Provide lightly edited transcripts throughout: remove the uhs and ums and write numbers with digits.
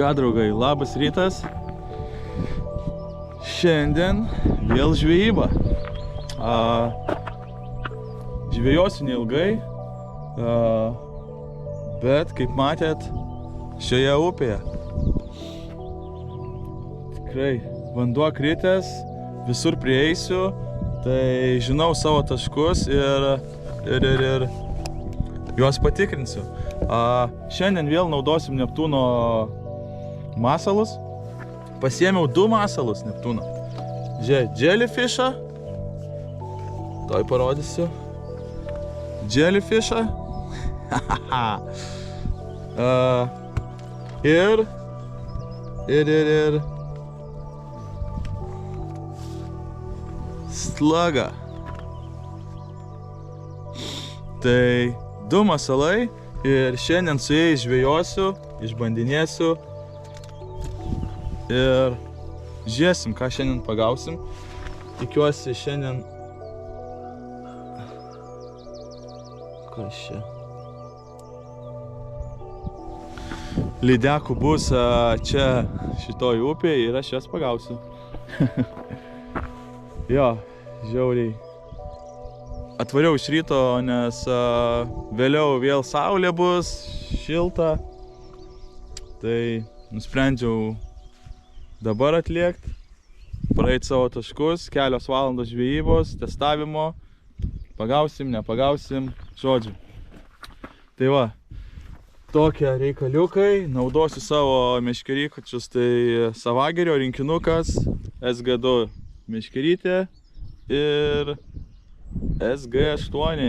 Ką, draugai, labas rytas. Šiandien vėl žvejyba. Žvejosiu neilgai, bet kaip matėt, šioje upėje tikrai vanduo kritęs, visur prieisiu, tai žinau savo taškus ir juos patikrinsiu. Šiandien vėl naudosim Neptūno masalus. Pasiėmiau 2 masalus Neptūno. Žiūrėk, jellyfishą. Toj parodysiu. Jellyfishą. Ir slugą. Tai 2 masalai ir šiandien su jais žvejosiu, išbandinėsiu ir žiūrėsim, ką šiandien pagausim. Tikiuosi šiandien... Kas čia? Lydekų bus čia šitoj upėje ir aš jas pagausiu. Jo, žiauriai. Atvariau iš ryto, nes vėliau vėl saulė bus, šilta. Tai nusprendžiau dabar atliekti, praeit savo taškus, kelios valandos žvejybos, testavimo, pagausim, nepagausim, žodžiu. Tai va, tokie reikaliukai, naudosiu savo meškerykočius, tai Savagerio rinkinukas, SG2 meškerytė ir SG8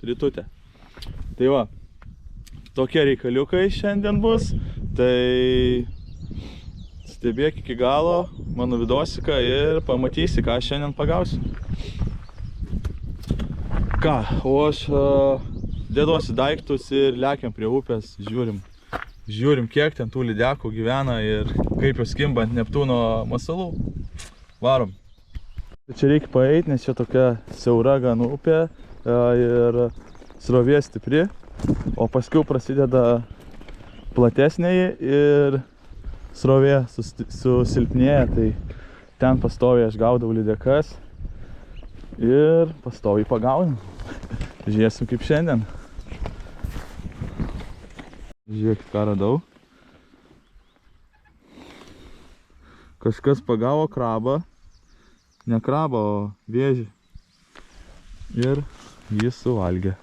ritutė. Tai va, tokie reikaliukai šiandien bus, tai stebėk iki galo mano vidosiką ir pamatysi, ką šiandien pagausiu. Ką, o aš dėduosi daiktus ir lekiam prie upės, žiūrim, kiek ten tų lydekų gyvena ir kaip jos kimba ant Neptūno masalų. Varom. Čia reikia paeiti, nes čia tokia siaura gan upė ir srovė stipri, o paskui prasideda platesnė ir srovė susilpnėja, tai ten pastoviai aš gaudau lydekas ir pastoviai pagaunu. Žiūrėsim kaip šiandien. Žiūrėkit, ką radau. Kažkas pagavo krabą, ne krabą, o vėžį ir jį suvalgė.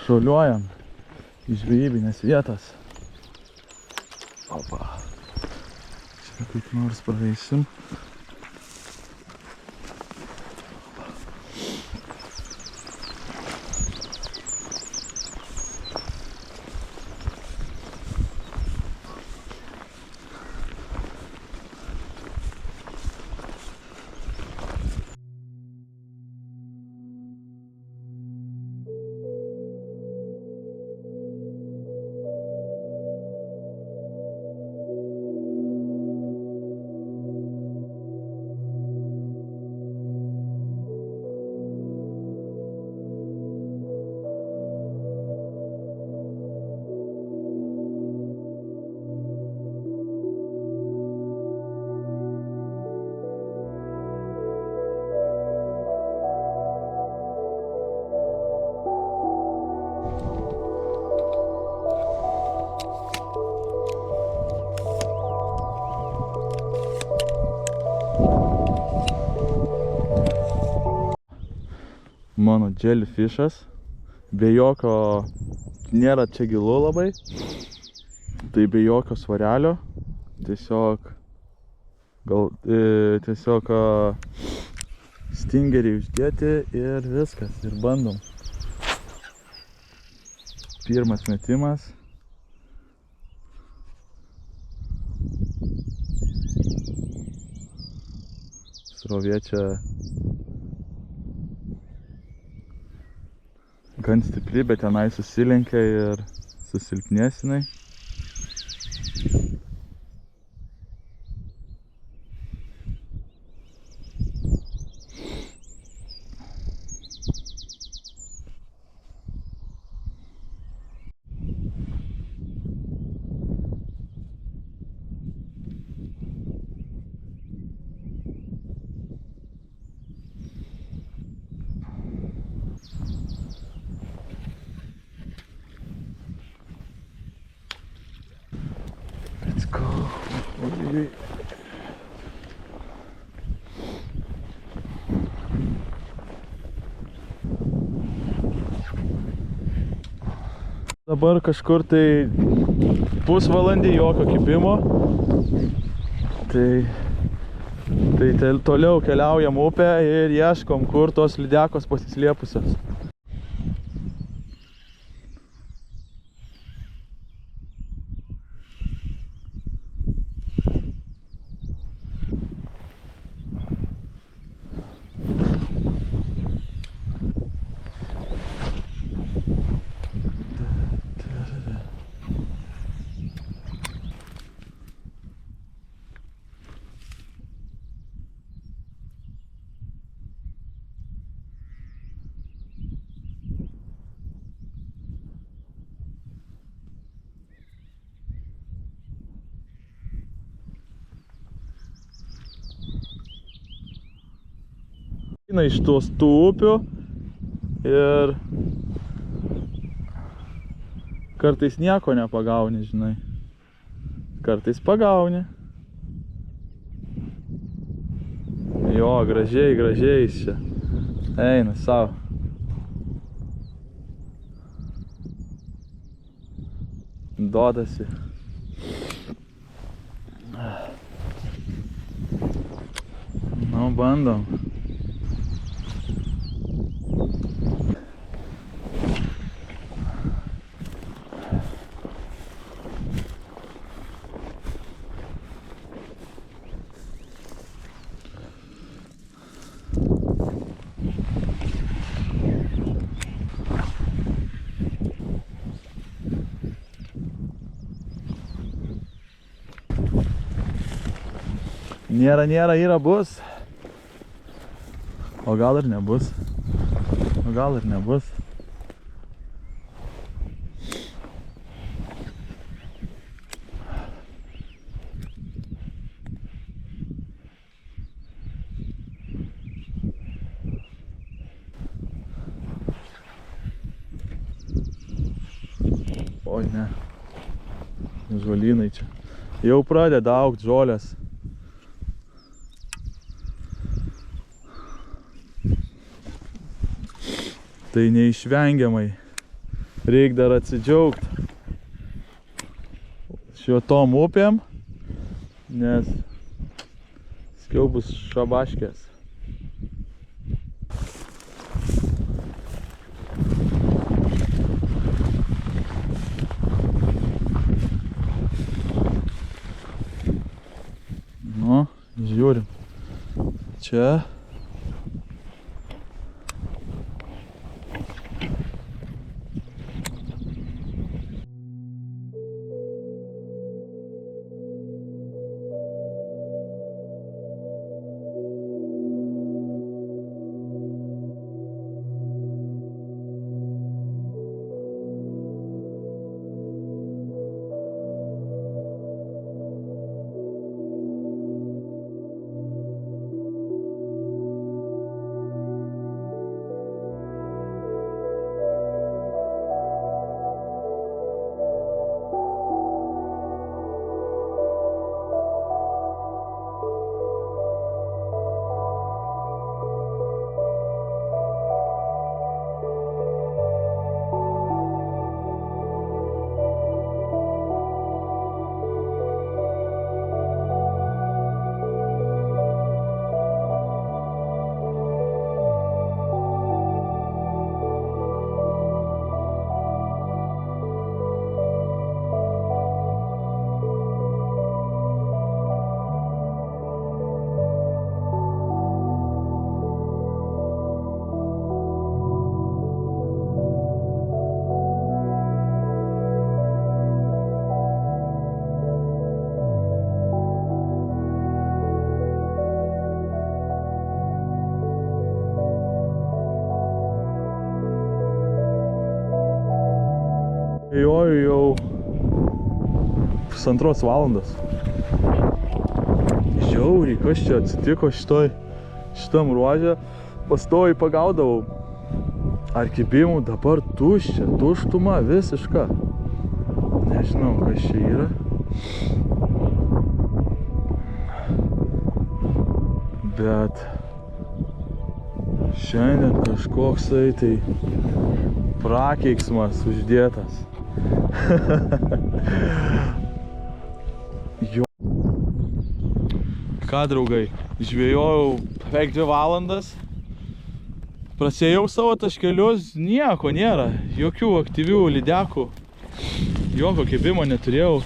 Šuoliuojam į žvejybinės vietas. Opa. Čia kaip nors praeisim. Mano jellyfishas, be jokio, nėra čia gilu labai, tai be jokio svarelio, tiesiog stingerį uždėti ir viskas, ir bandom. Pirmas metimas. Srovė čia gan stipri, bet tenai susilenkia ir susilpnės jinai. Ojej. Dabar kažkur tai pusvalandį jokio kibimo. Tai toliau keliaujam upę ir ieškom, kur tos lydekos pasislėpusios. Iš tos tų upių ir kartais nieko nepagauni, žinai. Kartais pagauni. Jo, gražiai jis čia. Eina savo. Dodasi. Nu, bandom. Nėra, yra, bus. O gal ir nebus. Oi, ne. Žolynai čia. Jau pradeda augt žolės. Tai neišvengiamai. Reik dar atsidžiaugt šitom upėm, nes skiau bus šabaškės. Nu, žiūrim. Čia. Joju jau pusantros valandos. Žiauriai, kas čia atsitiko šitam ruože. Pastoviai pagaudavau ar kibimų, dabar tuštuma visiška. Nežinau, kas čia yra. Bet šiandien kažkoksai tai prakeiksmas uždėtas. Jo. Ką, draugai, žvejojau beveik 2 valandas. Prasėjau savo taškelius, nieko nėra, jokių aktyvių lydekų, jokio kibimo neturėjau.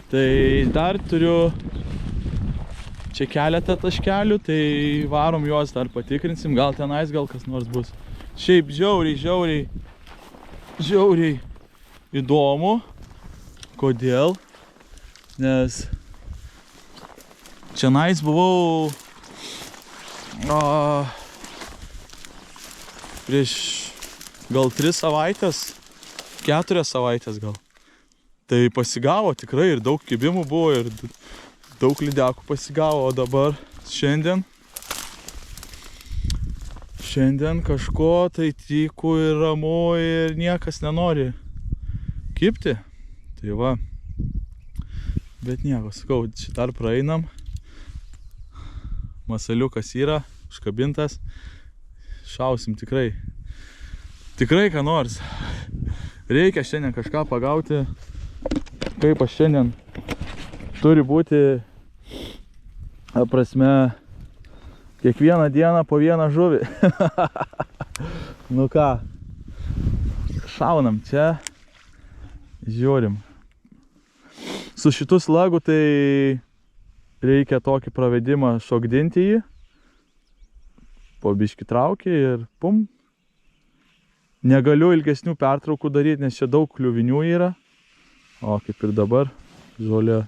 Tai dar turiu čia keletą taškelių, tai varom juos dar patikrinsim, gal tenais gal kas nors bus. Šiaip žiauriai įdomu. Kodėl? Nes čionais buvau prieš gal 3 savaitės, 4 savaitės gal. Tai pasigavo tikrai ir daug kibimų buvo ir daug lydekų pasigavo, o dabar šiandien kažko tai tyku ir ramu ir niekas nenori kibti. Tai va, bet nieko, sakau, šitą dar praeinam. Masaliukas yra užkabintas. Šausim tikrai ką nors. Reikia šiandien kažką pagauti. Kaip aš šiandien turi būti, prasme, kiekvieną dieną po vieną žuvį. Nu ką, šaunam čia, žiūrim. Su šitu slagu tai reikia tokį pravedimą šokdinti jį. Po biškį trauki ir pum. Negaliu ilgesnių pertraukų daryti, nes čia daug kliuvinių yra. O kaip ir dabar, žolė.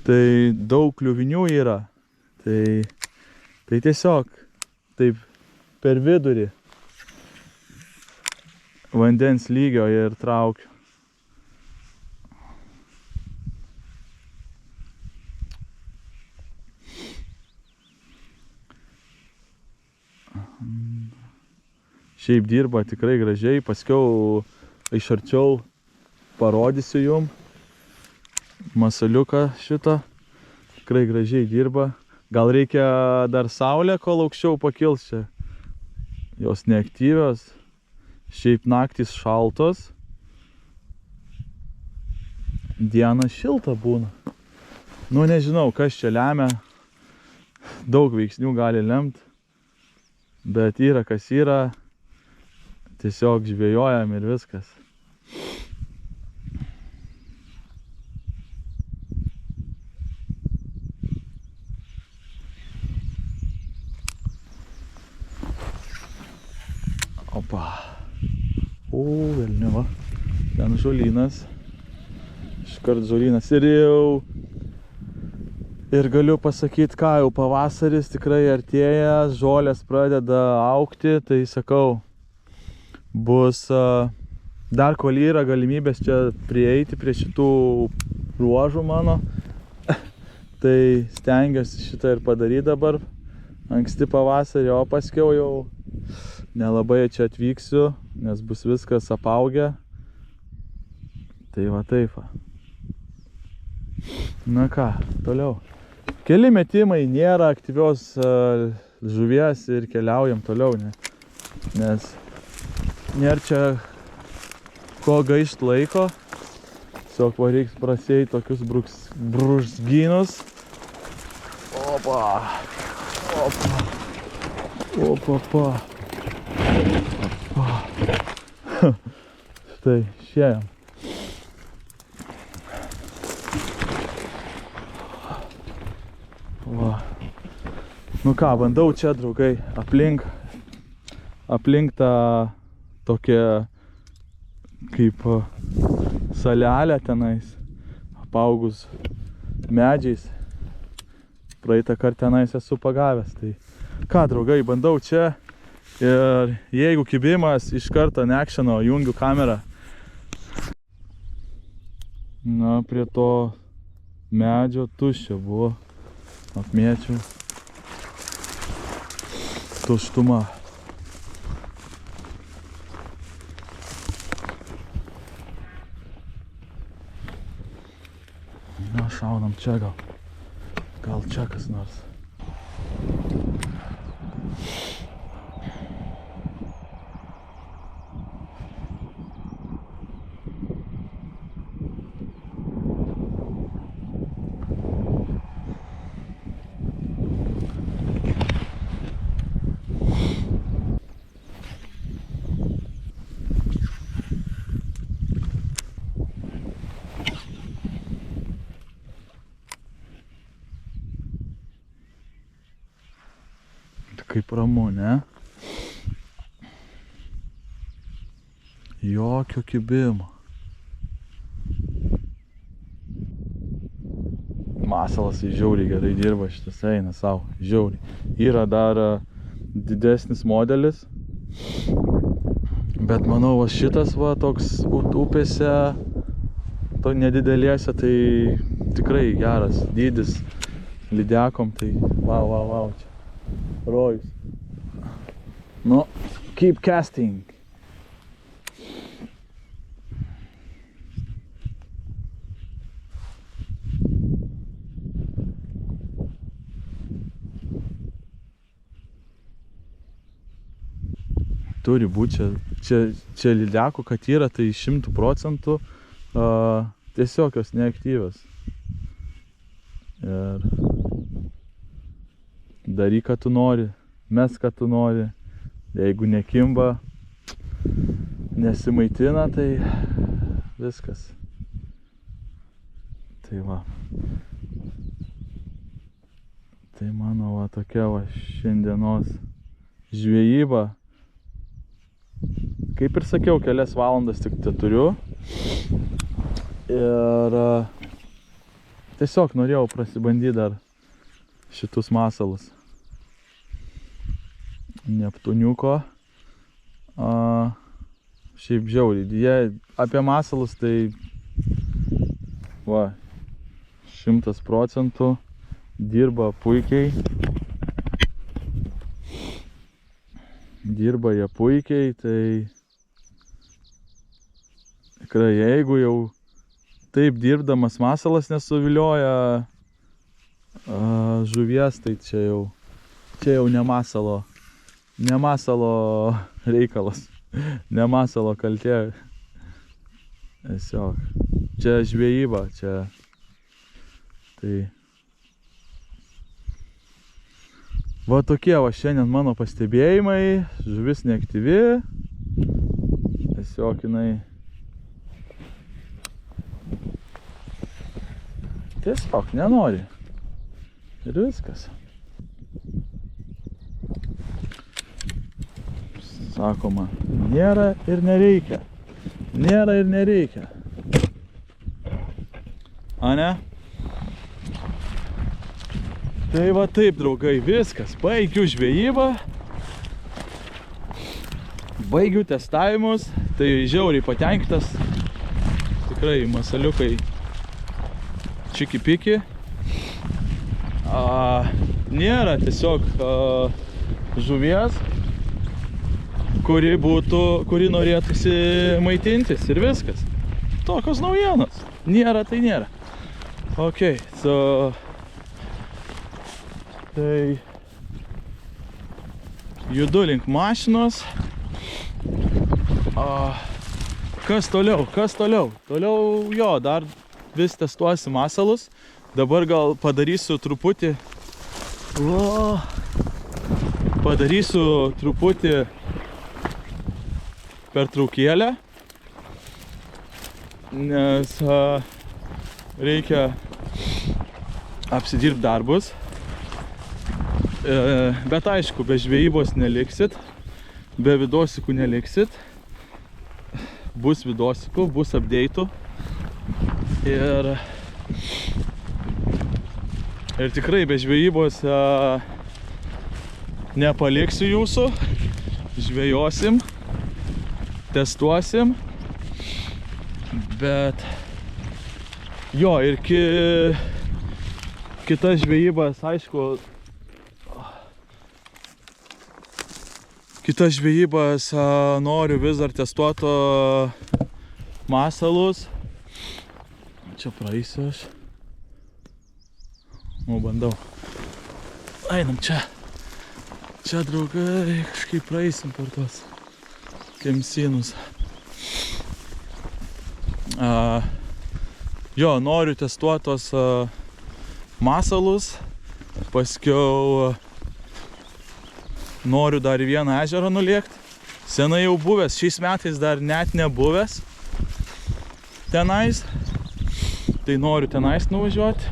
Tai daug kliuvinių yra. Tai tiesiog taip per vidurį vandens lygio ir traukiu. Šiaip dirba tikrai gražiai, paskiau iš arčiau parodysiu jum masaliuką šitą. Tikrai gražiai dirba. Gal reikia dar saulę, kol aukščiau pakils čia. Jos neaktyvios. Šiaip naktys šaltos. Diena šilta būna. Nu nežinau, kas čia lemia. Daug veiksnių gali lemti. Bet yra kas yra. Tiesiog žvejojam ir viskas. Opa. Velniava. Ten žolynas. Iškart žolynas. Ir galiu pasakyti, ką jau pavasaris tikrai artėja, žolės pradeda augti, tai sakau, bus dar kol yra galimybės čia prieiti prie šitų ruožų mano. Tai stengiuosi šitą ir padaryti dabar anksti pavasarį, o paskiau jau nelabai čia atvyksiu, nes bus viskas apaugę. Tai va taip va. Na ką, toliau. Keli metimai, nėra aktyvios žuvies ir keliaujam toliau, nes nėra čia ko gaišt laiko. Tiesiog reiks prasieiti tokius brūžgynus. Opa. Štai, išėjom. Va. Nu ką, bandau čia, draugai, aplink tą tokią kaip salelę tenais, apaugus medžiais. Praeitą kartą tenais esu pagavęs. Tai ką, draugai, bandau čia ir jeigu kibimas, iš karto neakšino, jungiu kamerą. Na, prie to medžio tuščia buvo. Apmėčiau. Tuštuma. Na, šaunam čia gal. Gal čia kas nors. kaip ramu, ne? Jokio kibimo. Masalas žiauriai gerai dirba, šitas eina savo, žiauriai. Yra dar didesnis modelis, bet manau, šitas va toks upėse, to nedidelėse, tai tikrai geras dydis lydekom, tai wow, čia rojus. Nu, keep casting. Turi būti čia lydekų, kad yra, tai 100% tiesiog jos neaktyvios. Ir daryk, ką tu nori, mes, ką tu nori. Jeigu nekimba, nesimaitina, tai viskas. Tai va. Tai mano va tokia va šiandienos žvejyba. Kaip ir sakiau, kelias valandas tik turiu. Ir tiesiog norėjau prasibandyti dar šitus masalus. Neptuniuko. Šiaip žiauriai. Jie apie masalus tai va, 100% dirba puikiai. Dirba jie puikiai, tai tikrai jeigu jau taip dirbdamas masalas nesuvilioja žuvies, tai čia jau ne masalo reikalas, ne masalo kaltė. Tiesiog, čia žvejyba, čia tai. Va tokie va šiandien mano pastebėjimai, žuvis neaktyvi, tiesiog jinai tiesiog nenori ir viskas. Sakoma, nėra ir nereikia, a ne? Tai va taip, draugai, viskas, baigiu žvejybą, baigiu testavimus, tai žiauriai patenkintas, tikrai masaliukai čiki-piki, nėra tiesiog žuvies, kuri norėtųsi maitintis ir viskas, tokios naujienos, nėra tai nėra. Ok, tai judu link mašinos. Kas toliau? Toliau jo, dar vis testuosiu masalus. Dabar gal padarysiu truputį pertraukėlę, nes reikia apsidirbti darbus. Bet aišku, be žvejybos neliksit, be vidosikų neliksit. Bus vidosikų, bus update'ų. Ir tikrai be žvejybos nepaliksiu jūsų. Žvejosim, testuosim. Bet jo, ir kitas žvejybas, aišku, kitas žvejybas noriu vis dar testuoto masalus. Čia praeisiu aš. Bandau. Einam čia. Čia, draugai, kažkaip praeisim per tuos kemsynus. Jo, noriu testuotos masalus. Paskiau noriu dar vieną ežerą nulėkti. Senai jau buvęs, šiais metais dar net nebuvęs tenais. Tai noriu tenais nuvažiuoti,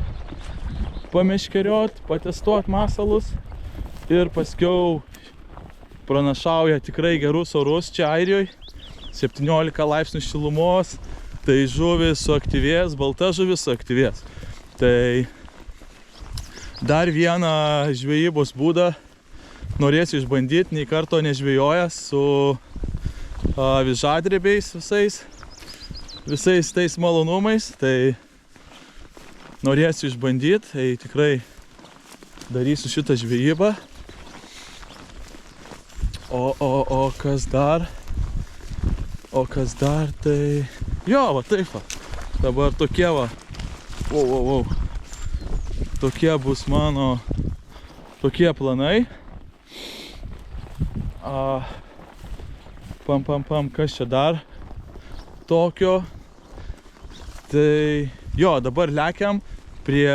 pameškeriot, patestuot masalus. Ir paskiau pranašauja tikrai gerus orus čia Airijoje. 17 laipsnių šilumos, tai žuvis suaktyvės, balta žuvis suaktyvės. Tai dar vieną žvejybos būdą norėsiu išbandyti, nei karto nežvejojęs su avižadrebiais visais tais malonumais, tai norėsiu išbandyti, tai tikrai darysiu šitą žvejybą. O kas dar? O kas dar, tai... Jo, va taip va. Dabar tokie va. Tokie bus mano... Tokie planai. Kas čia dar? Tokio. Tai... Jo, dabar lekiam prie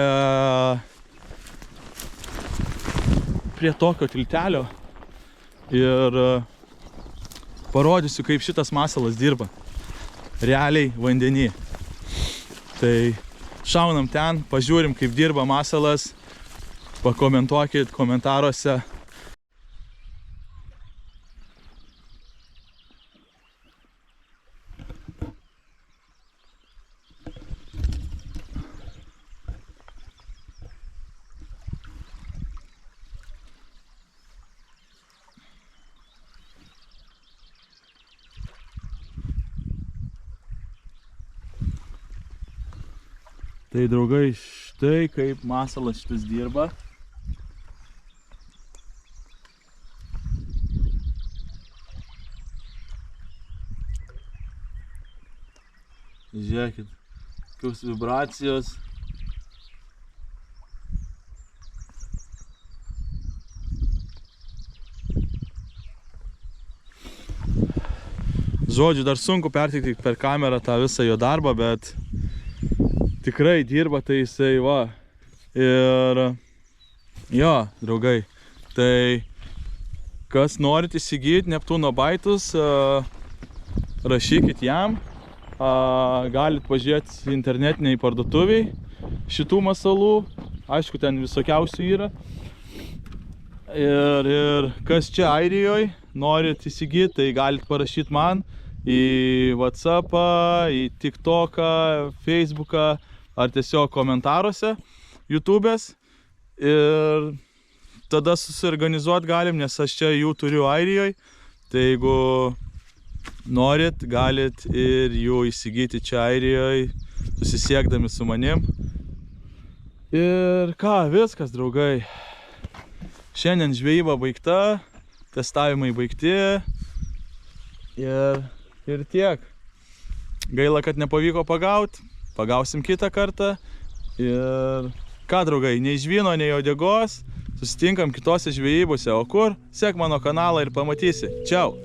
tokio tiltelio. Ir parodysiu, kaip šitas masalas dirba. Realiai vandenį. Tai šaunam ten, pažiūrim, kaip dirba masalas. Pakomentuokit komentaruose. Tai draugai, štai kaip masalas šitas dirba. Žiūrėkit, kokios vibracijos. Žodžiu, dar sunku perteikti per kamerą tą visą jo darbą, bet tikrai dirba tai jisai va. Ir jo, draugai, tai kas norit įsigyti Neptūno baitus, rašykit jam. Galit pažiūrėti internetiniai parduotuviai šitų masalų. Aišku, ten visokiausių yra. Ir kas čia Airijoje norit įsigyti, tai galit parašyti man į WhatsAppą, į TikToką, Facebooką ar tiesiog komentaruose YouTube'ės. Ir tada susiorganizuot galim, nes aš čia jų turiu Airijoje. Tai jeigu norit, galit ir jų įsigyti čia Airijoje, susisiekdami su manim. Ir ką, viskas, draugai. Šiandien žvejyba baigta, testavimai baigti. Ir tiek. Gaila, kad nepavyko pagauti. Pagausim kitą kartą. Ir ką, draugai, nei žvyno, nei uodegos. Susitinkam kitose žvejybose. O kur? Sek mano kanalą ir pamatysi. Čiau!